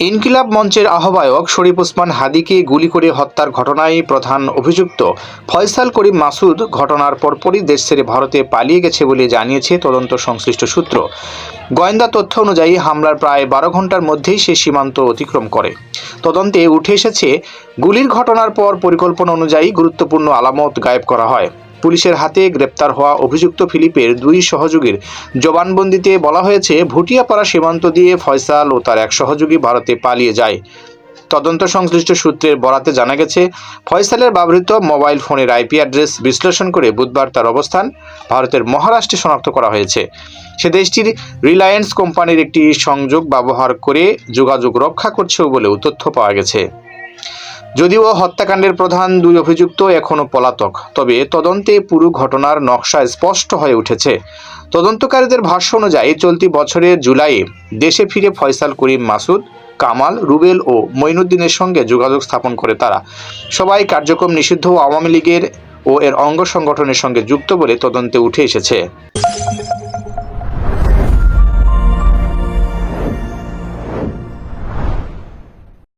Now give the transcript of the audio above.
ইনকিলাব মঞ্চের আহ্বায়ক শরীফ ওসমান হাদীকে গুলি করে হত্যার ঘটনায় প্রধান অভিযুক্ত ফয়সাল করিম মাসুদ ঘটনার পরপরই দেশ ছেড়ে ভারতে পালিয়ে গেছে বলে জানিয়েছে তদন্ত সংশ্লিষ্ট সূত্র। গোয়েন্দা তথ্য অনুযায়ী হামলার প্রায় 12 ঘন্টার মধ্যেই সে সীমান্ত অতিক্রম করে। তদন্তে উঠে এসেছে, গুলির ঘটনার পর পরিকল্পনা অনুযায়ী গুরুত্বপূর্ণ আলামত গায়েব করা হয়। পুলিশের হাতে গ্রেপ্তার হওয়া অভিযুক্ত ফিলিপের 2 সহযোগীর জবানবন্দিতে বলা হয়েছে, ভুটিয়াপাড়া সীমান্ত দিয়ে ফয়সাল ও তার এক সহযোগী ভারতে পালিয়ে যায়। তদন্ত সংশ্লিষ্ট সূত্রের বরাতে জানা গেছে, ফয়সালের ব্যবহৃত মোবাইল ফোনের আইপি অ্যাড্রেস বিশ্লেষণ করে বুধবার তার অবস্থান ভারতের মহারাষ্ট্রে শনাক্ত করা হয়েছে। সে দেশটির রিলায়েন্স কোম্পানির একটি সংযোগ ব্যবহার করে যোগাযোগ রক্ষা করছে বলেও তথ্য পাওয়া গেছে। যদিও হত্যাকাণ্ডের প্রধান 2 অভিযুক্ত এখনও পলাতক, তবে তদন্তে পুরো ঘটনার নকশা স্পষ্ট হয়ে উঠেছে। তদন্তকারীদের ভাষ্য অনুযায়ী চলতি বছরের জুলাইয়ে দেশে ফিরে ফয়সাল করিম মাসুদ, কামাল, রুবেল ও মঈনুদ্দিনের সঙ্গে যোগাযোগ স্থাপন করে তারা সবাই কার্যক্রম নিষিদ্ধ আওয়ামী লীগের ও এর অঙ্গ সংগঠনের সঙ্গে যুক্ত বলে তদন্তে উঠে এসেছে।